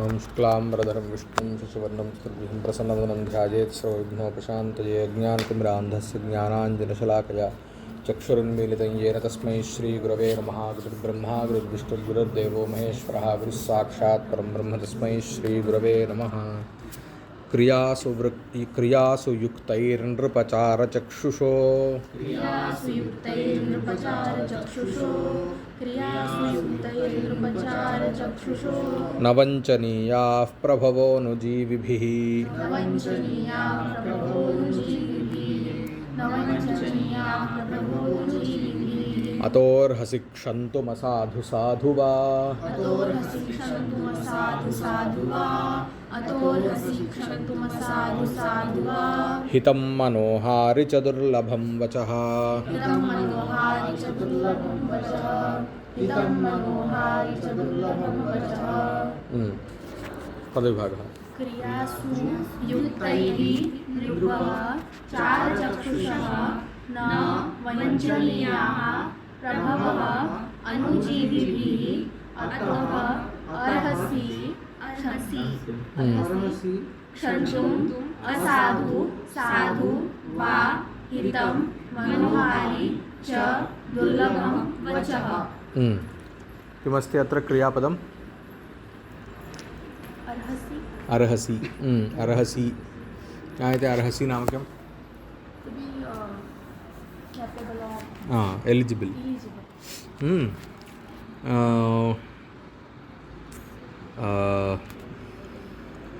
ओम शुक्लांबरधरं विष्णुं शशिवर्णं चतुर्भुजं प्रसन्नवदनं ध्यायेत् सर्वविघ्नोपशान्तये ज्ञानतिमिरान्धस्य ज्ञानाञ्जनशलाकया चक्षुरुन्मीलितं येन तस्मै श्रीगुरवे नमः। गुरुर्ब्रह्मा गुरुर्विष्णुर्गुरुर्देवो महेश्वरः गुरुस्साक्षात् परं ब्रह्म तस्मै श्रीगुरवे नमः। क्रियासु युक्तैर्नृपचारचक्षुषो न वञ्चनीयाः प्रभवोऽनुजीविभिः अतोऽर्हसि क्षन्तुमसाधु साधु वा हितं मनोहारि च दुर्लभं वचः पदविभागः क्रियासु युक्तैः नृपः चारचक्षुषः न वञ्चनीयाः प्रभवः अनुजीविभिः अतः अर्हसि क्षन्तुम् असाधु साधु वा हितं मनोहारि च दुर्लभं वचः। किमस्ति अत्र क्रियापदम्? अर्हसि अर्हसि। अर्हसि ज्ञायते? अर्हसि नाम किम्? एलिजिबल।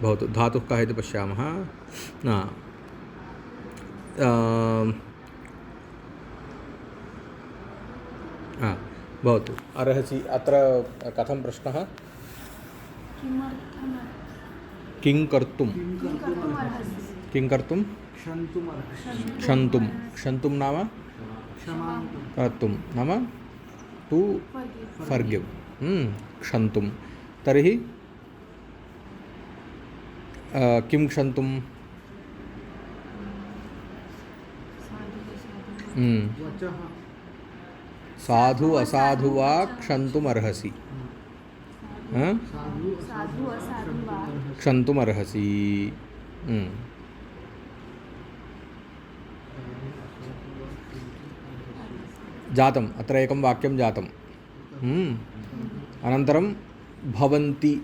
भवतु धातुः कः इति पश्यामः। भवतु अर्हसि। अत्र कथं प्रश्नः? किं कर्तुं? किं कर्तुं? क्षन्तुं। क्षन्तुं नाम कर्तुं नाम टू फर्गिव्। क्षन्तुं तर्हि किं क्षन्तुं? साधु असाधु वा क्षन्तुम् अर्हसि। क्षन्तुम् अर्हसि। जातम्। अत्र एकं वाक्यं जातम्। अनन्तरं भवन्ति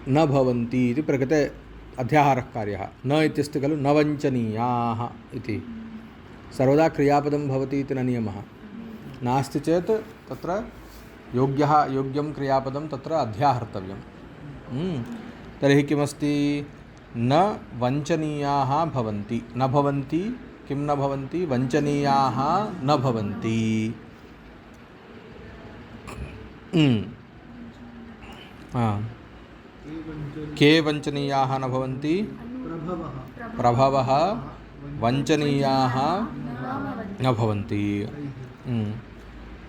न भवन्ति इति प्रकृते अध्याहारः कार्यः। न इत्यस्ति खलु न वञ्चनीयाः इति। सर्वदा क्रियापदं भवति इति न नियमः। नास्ति चेत् तत्र योग्यं क्रियापदं तत्र अध्याहर्तव्यं। तर्हि किमस्ति? न वञ्चनीयाः भवन्ति। न भवन्ति किं न भवन्ति? वञ्चनीयाः न भवन्ति। के वञ्चनीयाः न भवन्ति? प्रभवः वञ्चनीयाः न भवन्ति।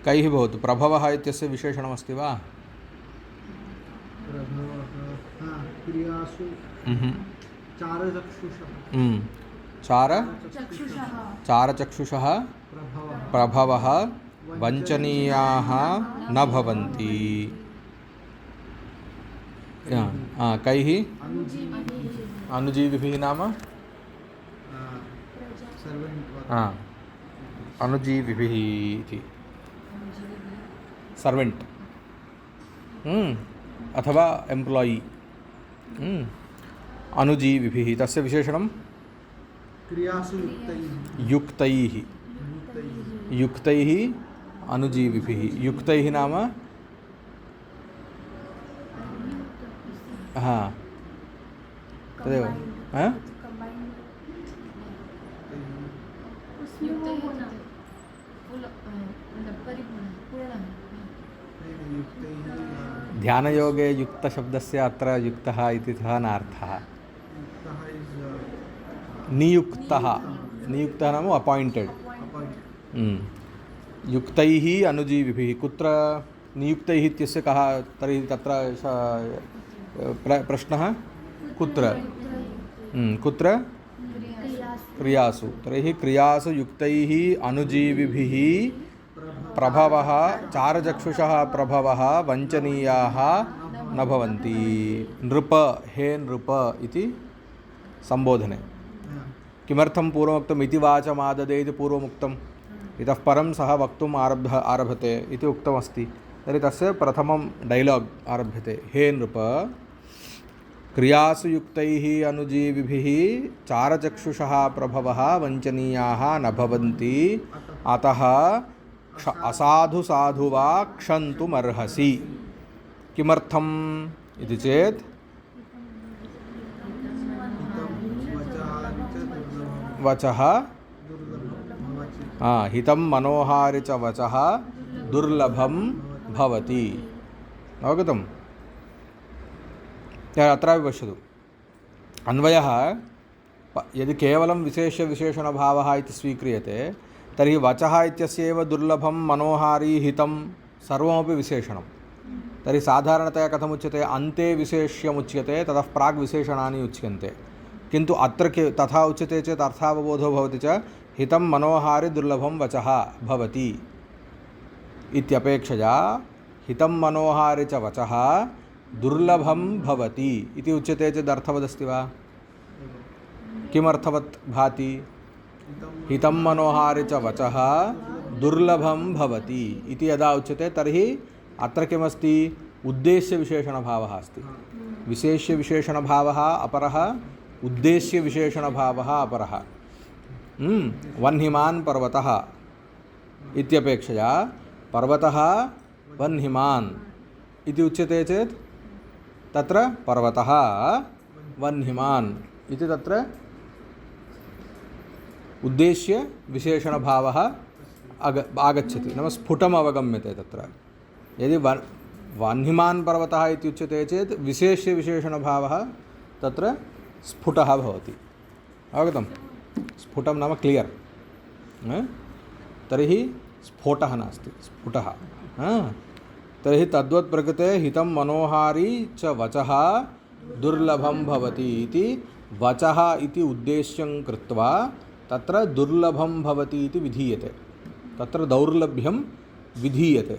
कैः भवतु? प्रभवः इत्यस्य विशेषणमस्ति वा? चारचक्षुषः प्रभवः वञ्चनीयाः न भवन्ति। कैः? अनुजीविभिः नाम अनुजीविभिः इति। सर्वेंट अथवा एम्प्लॉई। अनुजीविभिः तस्य विशेषणं युक्तैः। युक्तैः अनुजीविभिः। युक्तैः नाम तदेव। ध्यानयोगे युक्तशब्दस्य अत्र युक्तः इति सः नार्थः। नियुक्तः। नियुक्तः नाम अपॉइंटेड। युक्तैः अनुजीविभिः। कुत्र नियुक्तैः इत्यस्य कः? तर्हि तत्र प्रश्नः कुत्र? कुत्र? क्रियासु। तर्हि क्रियासु युक्तैः अनुजीविभिः प्रभवः चारचक्षुषः प्रभवः वञ्चनीयाः न भवन्ति। नृप हे नृप इति संबोधने किमर्थं पूर्वमुक्तम् इति वाचमाददे इति पूर्वमुक्तम्, इतः परं सः वक्तुम् आरभते इति उक्तमस्ति। तर्हि तस्य प्रथमं डैलाग् आरभ्यते। हे नृप क्रियासु युक्तैः अनुजीविभिः चारचक्षुषः प्रभवः वञ्चनीयाः न भवन्ति, अतः असाधु साधु वा क्षन्तुमर्हसि। किमर्थम् इति चेत् वचः हितं मनोहारि च वचः दुर्लभं भवति। अवगतम्? अत्रापि पश्यतु, अन्वयः यदि केवलं विशेषविशेषणभावः इति स्वीक्रियते तर्हि वचः इत्यस्यैव दुर्लभं मनोहारी हितं सर्वमपि विशेषणं। तर्हि साधारणतया कथमुच्यते, अन्ते विशेष्यमुच्यते, ततः प्राग् विशेषणानि उच्यन्ते। किन्तु अत्र तथा उच्यते चेत् अर्थावबोधो भवति च हितं मनोहारि दुर्लभं वचः भवति इत्यपेक्षया हितं मनोहारि च वचः दुर्लभं भवति इति उच्यते चेत् अर्थवदस्ति वा? किमर्थवत् भाति? हितं मनोहारि च वचः दुर्लभं भवति इति यदा उच्यते तर्हि अत्र किमस्ति? उद्देश्यविशेषणभावः अस्ति। विशेष्यविशेषणभावः अपरः, उद्देश्यविशेषणभावः अपरः। वह्निमान् पर्वतः इत्यपेक्षया पर्वतः वह्निमान् इति उच्यते चेत् तत्र पर्वतः वह्निमान् इति तत्र उद्देश्यविशेषणभावः आगच्छति, नाम स्फुटम् अवगम्यते। तत्र यदि वह्निमान् पर्वतः इति उच्यते चेत् विशेष्यविशेषणभावः तत्र स्फुटः भवति। अवगतं? स्फुटं नाम क्लियर्। तर्हि स्फोटः नास्ति, स्फुटः। तर्हि तद्वत् प्रकृते हितं मनोहारी च वचः दुर्लभं भवति इति वचः इति उद्देश्यं कृत्वा तत्र दुर्लभं भवति इति विधीयते। तत्र दौर्लभ्यं विधीयते।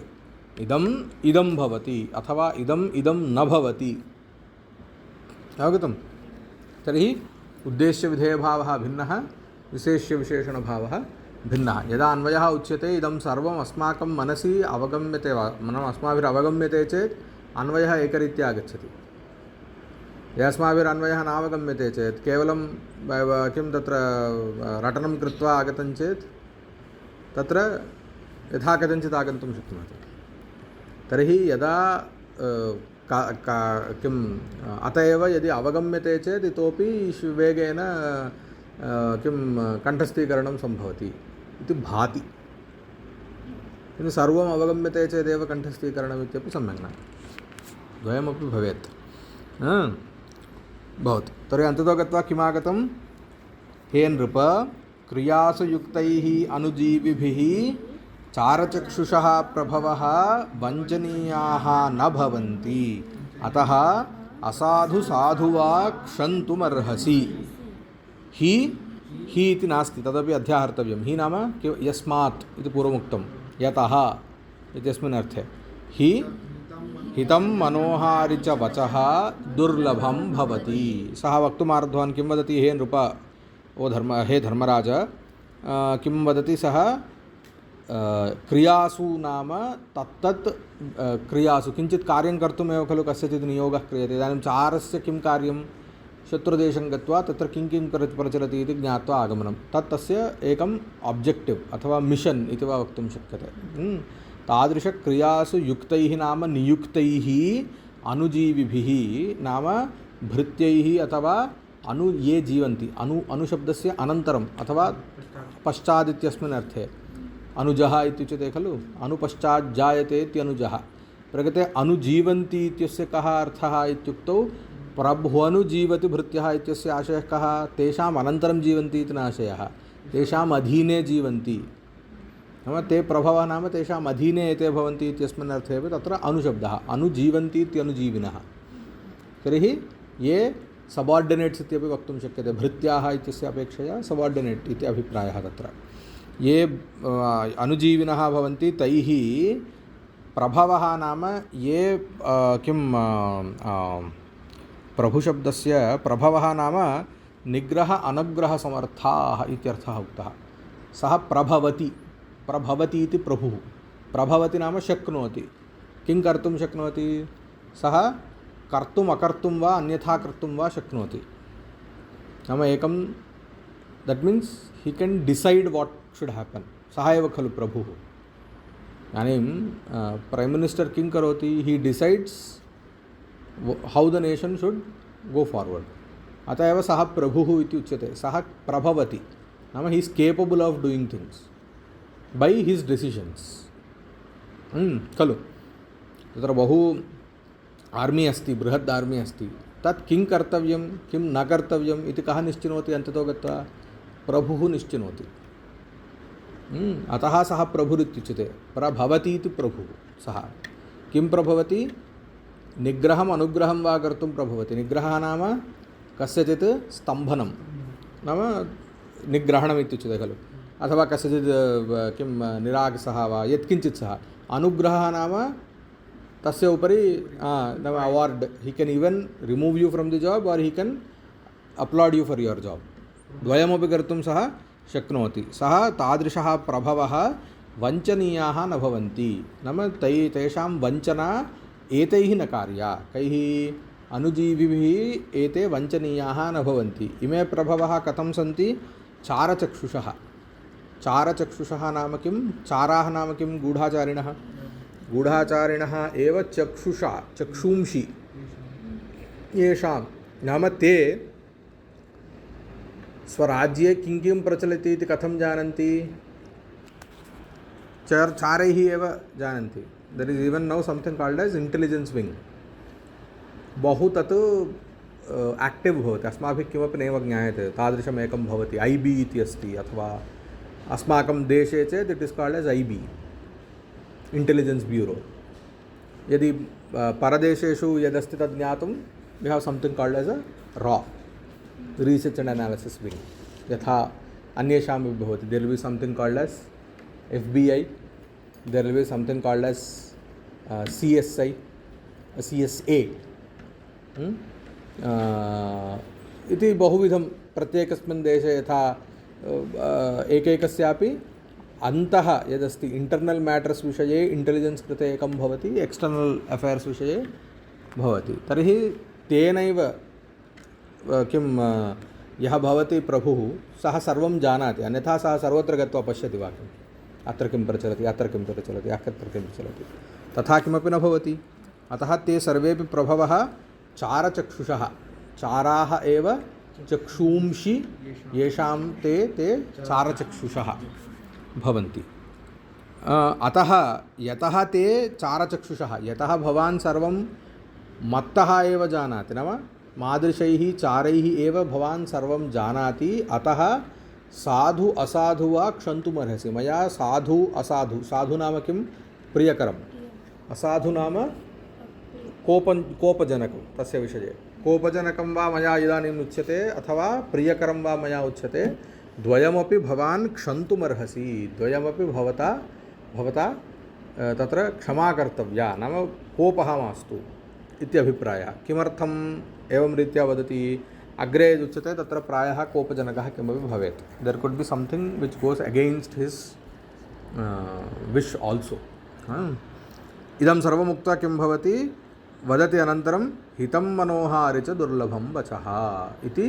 इदं भवति अथवा इदं न भवति। अवगतं? तर्हि उद्देश्यविधेयभावः भिन्नः, विशेष्यविशेषणभावः भिन्नः। यदा अन्वयः उच्यते इदं सर्वम् अस्माकं मनसि अवगम्यते वा, अस्माभिरवगम्यते चेत् अन्वयः एकरीत्या आगच्छति। यदि अस्माभिरन्वयः नावगम्यते चेत् केवलं किं तत्र रटनं कृत्वा आगतं चेत् तत्र यथा कथञ्चित् आगन्तुं शक्नोति। तर्हि यदा किम् अत एव यदि अवगम्यते चेत् इतोपि वेगेन किं कण्ठस्थीकरणं सम्भवति इति भाति। किन्तु सर्वम् अवगम्यते चेदेव कण्ठस्थीकरणम् इत्यपि सम्यक् न, द्वयमपि भवेत्। भवतु। तर्हि अन्ततो गत्वा किमागतं? हे नृप क्रियासु युक्तैः अनुजीविभिः चारचक्षुषः प्रभवः वञ्चनीयाः न भवन्ति, अतः असाधु साधु वा क्षन्तुमर्हसि। हि इति नास्ति, तदपि अध्याहर्तव्यं। हि नाम यस्मात् इति पूर्वमुक्तं, यतः इत्यस्मिन् अर्थे। हि हितं मनोहारि च वचः दुर्लभं भवति। सः वक्तुमारब्धवान्। किं वदति? हे नृप, हे धर्मराज, किं वदति सः? क्रियासु नाम तत्तत् क्रियासु किञ्चित् कार्यं कर्तुमेव खलु कस्यचित् नियोगः क्रियते। इदानीं चारस्य किं कार्यं? शत्रुदेशं गत्वा तत्र किं प्रचलति इति ज्ञात्वा आगमनं। तस्य एकम् ऑब्जेक्टिव् अथवा मिशन् इति वा वक्तुं शक्यते। तादृशक्रियासु युक्तैः नाम नियुक्तैः अनुजीविभिः नाम भृत्यैः अथवा ये जीवन्ति। अनुशब्दस्य अनन्तरम् अथवा पश्चात् इत्यस्मिन् अर्थे। अनुजः इत्युच्यते खलु, अनुपश्चात् जायते इत्यनुजः। प्रकृते अनुजीवन्ति इत्यस्य कः अर्थः इत्युक्तौ प्रभ्वनुजीवति भृत्यः इत्यस्य आशयः कः? तेषाम् अनन्तरं जीवन्ति इति न आशयः, तेषाम् अधीने जीवन्ति। नाम ते प्रभवः नाम तेषाम् अधीने एते भवन्ति इत्यस्मिन् अर्थे अपि तत्र अनुशब्दः। अनुजीवन्ति इत्यनुजीविनः। तर्हि ये सबार्डिनेट्स् इत्यपि वक्तुं शक्यते। भृत्याः इत्यस्य अपेक्षया सबार्डिनेट् इति अभिप्रायः तत्र। ये अनुजीविनः भवन्ति तैः प्रभवः नाम ये किं प्रभुशब्दस्य प्रभवः नाम निग्रह अनुग्रहसमर्थाः इत्यर्थः उक्तः। सः प्रभवति इति प्रभुः। प्रभवति नाम शक्नोति। किं कर्तुं शक्नोति? सः कर्तुम् अकर्तुं वा अन्यथा कर्तुं वा शक्नोति। नाम एकं that means Hee can decide watt should happen. सः एव खलु प्रभुः। इदानीं प्रैम् मिनिस्टर् किं करोति? He decides how the nation should go forward. अतः एव सः प्रभुः इति उच्यते। सः प्रभवति नाम he is capable of doing things by his decisions खलु। तत्र बहु आर्मी अस्ति, बृहद् आर्मी अस्ति। तत् किं कर्तव्यं किं न कर्तव्यम् इति कः निश्चिनोति? अन्ततो गत्वा प्रभुः निश्चिनोति। अतः सः प्रभुरित्युच्यते। प्रभवति इति प्रभुः। सः किं प्रभवति? निग्रहम् अनुग्रहं वा कर्तुं प्रभवति। निग्रहः नाम कस्यचित् स्तम्भनं नाम निग्रहणम् इत्युच्यते खलु। अथवा कस्यचित् किं निरागसः वा यत्किञ्चित् सः। अनुग्रहः नाम तस्य उपरि नाम award. He can even remove you from the job or he can applaud you for your job. द्वयमपि कर्तुं सः शक्नोति। सः तादृशः प्रभवः वञ्चनीयाः न भवन्ति। नाम तेषां वञ्चना एतैः न कार्या। कैः? अनुजीविभिः एते वञ्चनीयाः न भवन्ति। इमे प्रभवः कथं सन्ति? चारचक्षुषः। चारचक्षुषः नाम किं? चाराः नाम किं? गूढाचारिणः। गूढाचारिणः एव चक्षुंषि येषां नाम ते स्वराज्ये किं किं प्रचलति इति कथं जानन्ति? चारैः एव जानन्ति। There is even now something called S intelligence wing. बहु तत् एक्टिव् भवति। अस्माभिः किमपि नैव ज्ञायते। तादृशमेकं भवति। IB इति अस्ति। अथवा अस्माकं देशे चेत् it is called as IB, intelligence bureau. यदि परदेशेषु यदस्ति तद् ज्ञातुं we have something called as a RAW, research and analysis wing. यथा अन्येषां भवति। There will be something called as FBI, there will be something called as CSI, CSA इति बहुविधं प्रत्येकस्मिन् देशे यथा एकैकस्यापि अन्तः यदस्ति इंटर्नल मैटर्स विषये इंटेलिजेंस कृते एकं भवति, एक्सटर्नल अफेयर्स विषये भवति। तर्हि तेनैव किं यः भवति प्रभुः सः सर्वं जानाति। अन्यथा सः सर्वत्र गत्वा पश्यति वा किम्? अत्र किं प्रचलति, अत्र किं प्रचलति, अत्र किं प्रचलति, तथा किमपि न भवति। अतः ते सर्वेपि प्रभवः चारचक्षुषः। चाराः एव चक्षूंषि येषां ते चारचक्षुषः भवन्ति। अतः यतः ते चारचक्षुषः, यतः भवान् सर्वं मत्तः एव जानाति, नाम मादृशैः चारैः एव भवान् सर्वं जानाति। अतः साधु असाधु वा क्षन्तुमर्हसि। मया साधु असाधु, साधु नाम किं? प्रियकरम्। असाधु नाम कोपजनकं। तस्य विषये कोपजनकं वा मया इदानीम् उच्यते अथवा प्रियकरं वा मया उच्यते। द्वयमपि भवान् क्षन्तुमर्हसि। द्वयमपि भवता तत्र क्षमा कर्तव्या, नाम कोपः मास्तु इत्यभिप्रायः। किमर्थम् एवं रीत्या वदति? अग्रे उच्यते तत्र प्रायः कोपजनकः किमपि भवेत्। There could B something which goes against his wish also. इदं सर्वम् उक्त्वा किं भवति? वदति अनन्तरं हितं मनोहारि च दुर्लभं वचः इति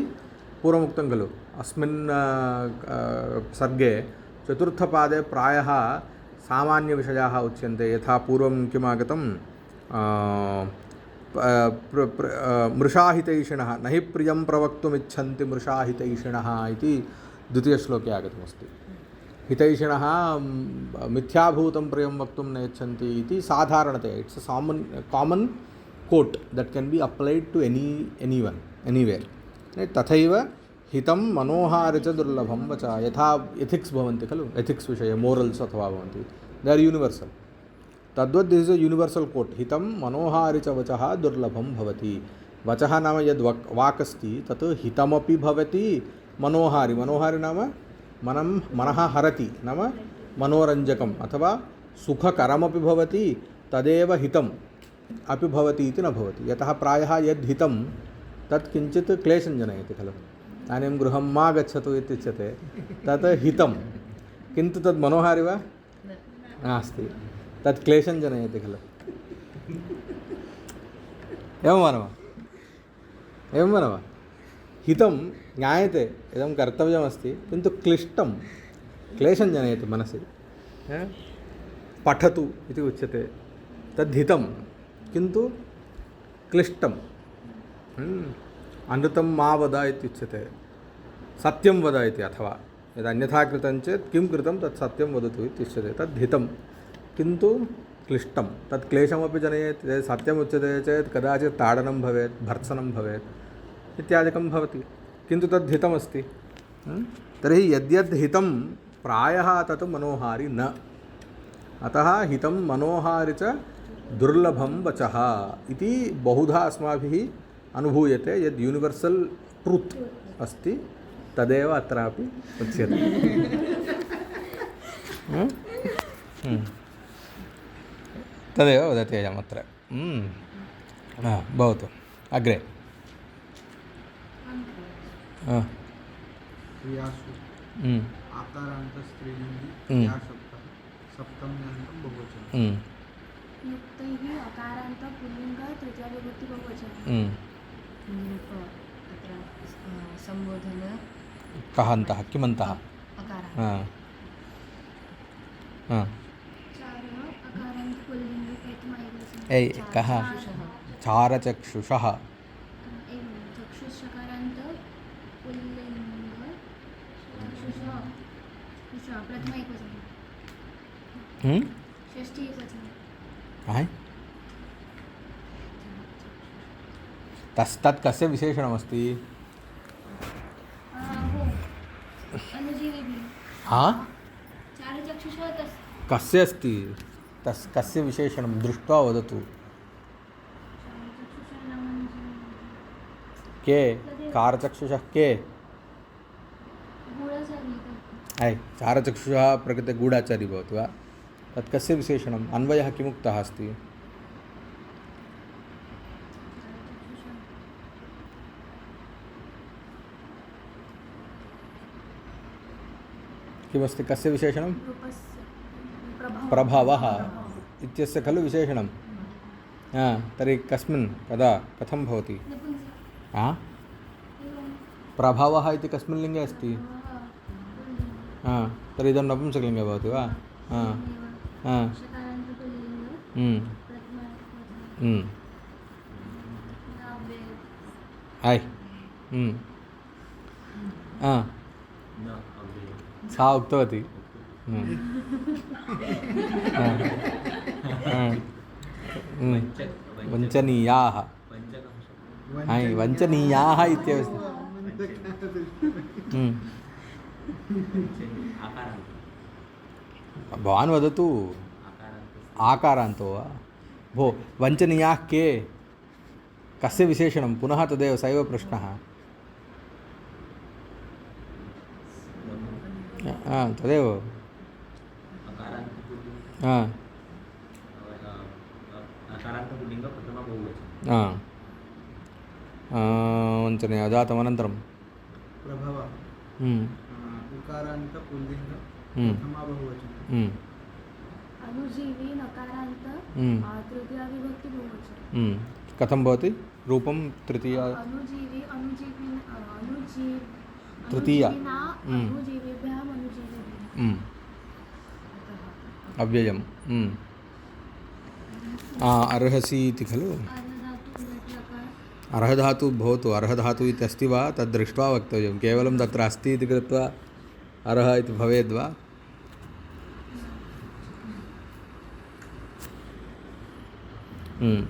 पूर्वमुक्तं खलु। अस्मिन् सर्गे चतुर्थपादे प्रायः सामान्यविषयाः उच्यन्ते। यथा पूर्वं किमागतं मृषाहितैषिणः न हि प्रियं प्रवक्तुमिच्छन्ति मृषाहितैषिणः इति द्वितीयश्लोके आगतमस्ति। हितैषिणः मिथ्याभूतं प्रियं वक्तुं न इच्छन्ति इति साधारणतया it's a common quote that can be applied to anyone anywhere. तथैव हितं मनोहारि च दुर्लभं वच। यथा एथिक्स् भवन्ति खलु, एथिक्स् विषये मोरल्स् अथवा भवन्ति, दे आर् यूनिवर्सल्। तद्वत् this is a universal quote. हितं मनोहारि च वचः दुर्लभं भवति। वचः नाम यद् वाक् अस्ति तत् हितमपि भवति, मनोहारि। मनोहारि नाम मनः हरति नाम मनोरञ्जकम् अथवा सुखकरमपि भवति तदेव हितम् अपि भवति इति न भवति। यतः प्रायः यद् हितं तत् किञ्चित् क्लेशं जनयति खलु। इदानीं गृहं मा गच्छतु इत्युच्यते तत् हितं, किन्तु तद् मनोहारि वा नास्ति, तत् क्लेशं जनयति खलु। एवं वा न वा? एवं वा न वा? हितं ज्ञायते इदं कर्तव्यमस्ति, किन्तु क्लिष्टं क्लेशं जनयति मनसि। पठतु इति उच्यते तद्धितं किन्तु क्लिष्टम्। अनृतं मा वद इत्युच्यते, सत्यं वद इति। अथवा यदा अन्यथा कृतं चेत् किं कृतं तत् सत्यं वदतु इत्युच्यते, तद्धितं किन्तु क्लिष्टं, तत् क्लेशमपि जनयेत्। सत्यम् उच्यते चेत् कदाचित् ताडनं भवेत्, भर्त्सनं भवेत् इत्यादिकं भवति, किन्तु तद्धितमस्ति। तर्हि यद्यद् हितं प्रायः तत् मनोहारि न। अतः हितं मनोहारि च दुर्लभं वचः इति बहुधा अस्माभिः अनुभूयते। यद् यूनिवर्सल् ट्रुत् अस्ति तदेव अत्रापि उच्यते। तदेव वदति अयम् अत्र। भवतु अग्रे। क्रियासु आकारान्तस्त्रीलिङ्गि क्रियाशब्दः सप्तम्यन्तं बहुवचनं। युक्तैः अकारान्त पुल्लिङ्ग तृतीया विभक्ति बहुवचनं। अत्र संबोधन कः अन्तः किमन्तः? अकारः चारः अकारान्त पुल्लिङ्ग प्रथमा एकवचनं। ऐ कः? चारचक्षुषः। एवं चक्षुषकारान्त पुल्लिङ्ग चक्षुषः प्रथमा एकवचनं। षष्ठी एकवचनं। तत् कस्य विशेषणमस्ति? अनुजीविभिः। हाँ? चारचक्षुषः तस् कस्य अस्ति? तस् कस्य विशेषणं दृष्ट्वा वदतु। चारचक्षुषः नाम अनुजीविभिः। के कारचक्षुषः के? गूढचारी। ऐ चारचक्षुषः प्रकृते गूढाचारी भवति वा? तत् कस्य विशेषणम्? अन्वयः किमुक्तः अस्ति? किमस्ति? कस्य विशेषणं? प्रभावः इत्यस्य खलु विशेषणं। तर्हि कस्मिन् कदा कथं भवति? प्रभावः इति कस्मिन् लिङ्गे अस्ति? तर्हि इदं नपुंसकलिङ्गे भवति वा? ऐ सा उक्तवती। वञ्चनीयाः। वञ्चनीयाः इत्यस्ति। भवान् वदतु। आकारान्तो वा? भो वञ्चनीयाः के? कस्य विशेषणं? पुनः तदेव स एव प्रश्नः। तदेव वञ्चनीया जातमनन्तरं प्रभवः उकारान्त पुल्लिङ्ग प्रथमा बहुवचनं। अनुजीवी नकारान्त तृतीया विभक्ति बहुवचनं। कथं भवति रूपं? तृतीया अनुजीवी अनुजीवी तृतीया अनुजीविभ्यः अनुजीविभिः। अव्ययम्। अर्हसि इति खलु? अर्हधातु भवतु। अर्हधातु इति अस्ति वा? तद् दृष्ट्वा वक्तव्यं। केवलं तत्र अस्ति इति कृत्वा अर्ह इति भवेद्वा?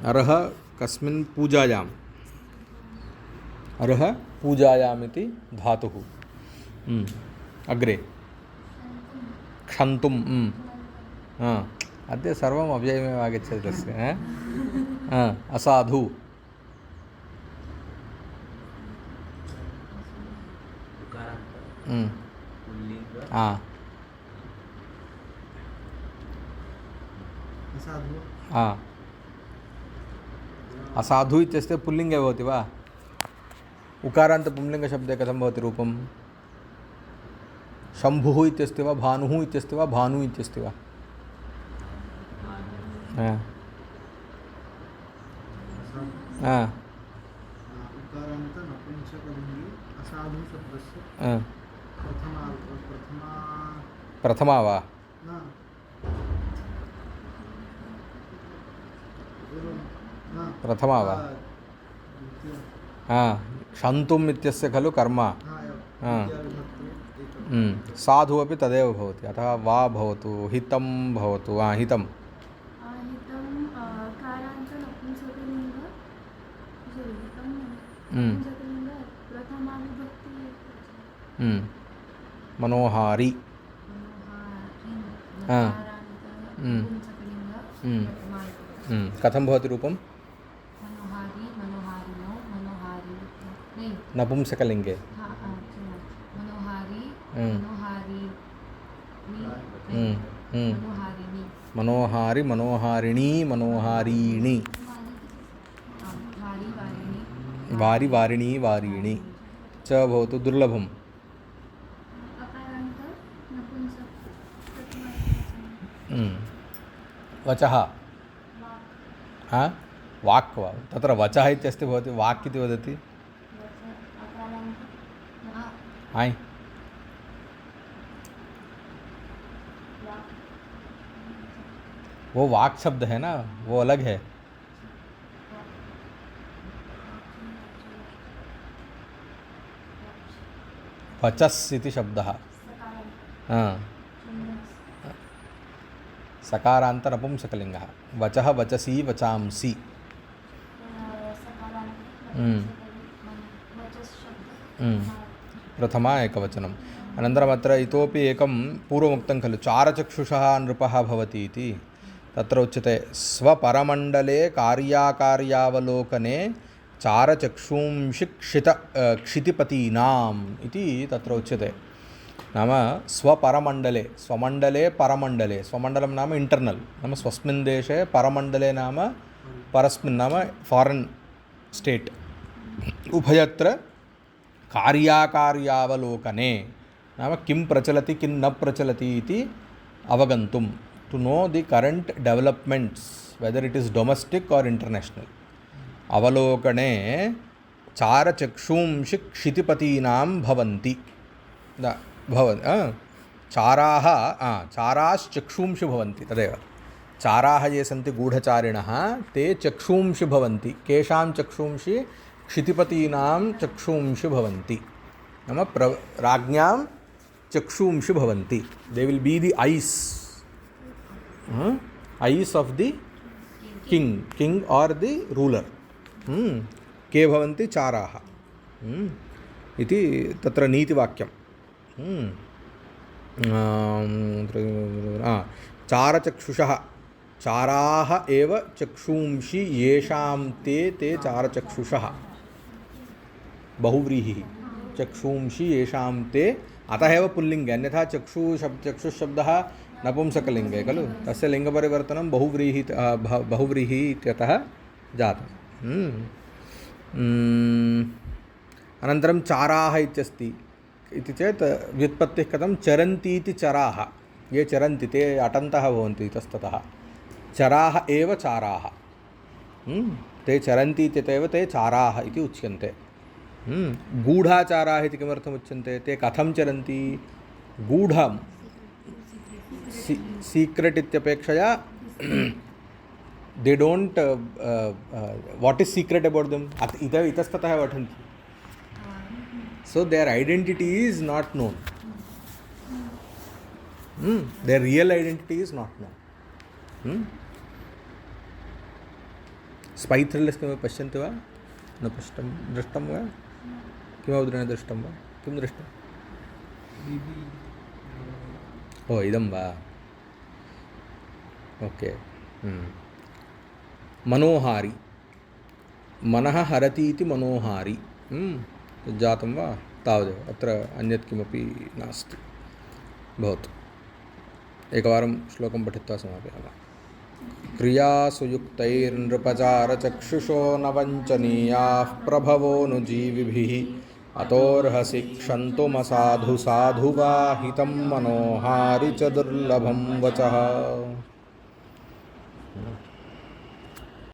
अर्ह कस्मिन् पूजायाम्? अर्ह पूजायाम् इति धातुः। अग्रे क्षन्तुम्। अद्य सर्वम् अव्ययमेव आगच्छति तस्य। असाधु असाधु असाधु इत्यस्य पुल्लिङ्गे भवति वा? उकारान्त पुंलिङ्गशब्दे कथं भवति रूपं? शम्भुः इत्यस्ति वा, भानुः इत्यस्ति वा, भानु इत्यस्ति वा? उकारान्त नपुंसकलिङ्गे असाधु शब्दस्य प्रथमा वा? न प्रथमा वा? क्षन्तुम् इत्यस्य खलु कर्म। साधु अपि तदेव भवति, अतः वा भवतु, हितं भवतु। हितं हितं कारान्त नपुंसकलिङ्ग नपुंसकलिङ्ग प्रथमा विभक्ति मनोहारी। कथं भवति रूपं? मनोहारी, मनोहारिणो, मनोहारी नपुंसकलिङ्गे मनोहारी, मनोहारिणी, मनोहारी, मनोहारिणी, मनोहारीणि, वारि, वारिणी, वारीणि च भवतु दुर्लभम्। अकारान्त नपुंसक प्रथमा वचः वाक् वा? तत्र वचः इत्यस्ति भवति, वाक् इति वदति। हाय वो वाक शब्द है ना, वो अलग है। वचस् इति शब्दः। सकारान्त नपुंसकलिङ्गः। वचः, वचसि, वचांसि। प्रथमा एकवचनम्। अनन्तरम् अत्र इतोपि एकं पूर्वमुक्तं खलु, चारचक्षुषः नृपः भवति इति। तत्र उच्यते स्वपरमण्डले कार्याकार्यावलोकने चारचक्षुंषि क्षितिपतीनाम् इति तत्र उच्यते। नाम स्वपरमण्डले, स्वमण्डले परमण्डले, स्वमण्डलं नाम इंटर्नल, नाम स्वस्मिन् देशे, परमण्डले नाम परस्मिन् नाम फॉरेन स्टेट, उभयत्र कार्याकार्यावलोकने नाम किं प्रचलति किं न प्रचलति इति अवगन्तुं, to know the current developments whether it is domestic और इंटरनेशनल। अवलोकने चारचक्षुंषि क्षितिपतीनां भवन्ति। चाराः चाराश्चक्षुंषि भवन्ति, तदेव चाराः ये सन्ति गूढचारिणः ते चक्षुंषि भवन्ति। केषां चक्षुंषि? क्षितिपतीनां चक्षुंषि भवन्ति, नाम राज्ञां चक्षुंषि भवन्ति। They will be the eyes of the king or the ruler। के भवन्ति? चाराः इति तत्र नीतिवाक्यं। चारचक्षुषः, चाराः एव चक्षुंषि येषां ते चारचक्षुषः। बहुव्रीहिः चक्षुंषि येषां ते, अतः एव पुल्लिङ्गे, अन्यथा चक्षुशब्दः नपुंसकलिङ्गे खलु, तस्य लिङ्गपरिवर्तनं बहुव्रीहि इत्यतः जातम्। अनन्तरं चाराः इत्यस्ति इति चेत् व्युत्पत्तिः कथं? चरन्ति इति चराः, ये चरन्ति ते अटन्तः भवन्ति इतस्ततः। चराः एव चाराः, ते चरन्ति इत्यतएव ते चाराः इति उच्यन्ते। गूढाचाराः इति किमर्थम् उच्यन्ते? ते कथं चरन्ति? गूढं सीक्रेट इत्यपेक्षया they don't what is secret about them, इतस्ततः पठन्ति। So their identity is not known, their real identity is not known. Spy thrillers किमपि पश्यन्ति वा? न पश्यतं, दृष्टं वा? किमपि दृष्टं वा? किं दृष्टं? ओ इदं वा? ओके। मनोहारी, मनः हरति इति मनोहारी जातं वा? तावदेव, अत्र अन्यत् किमपि नास्ति। भवतु एकवारं श्लोकं पठित्वा समापयामः। क्रियासु युक्तैर्नृपचारचक्षुषो न वञ्चनीयाः प्रभवोऽनुजीविभिः अतोऽर्हसि क्षन्तुमसाधु साधु वा हितं मनोहारि च दुर्लभं वचः।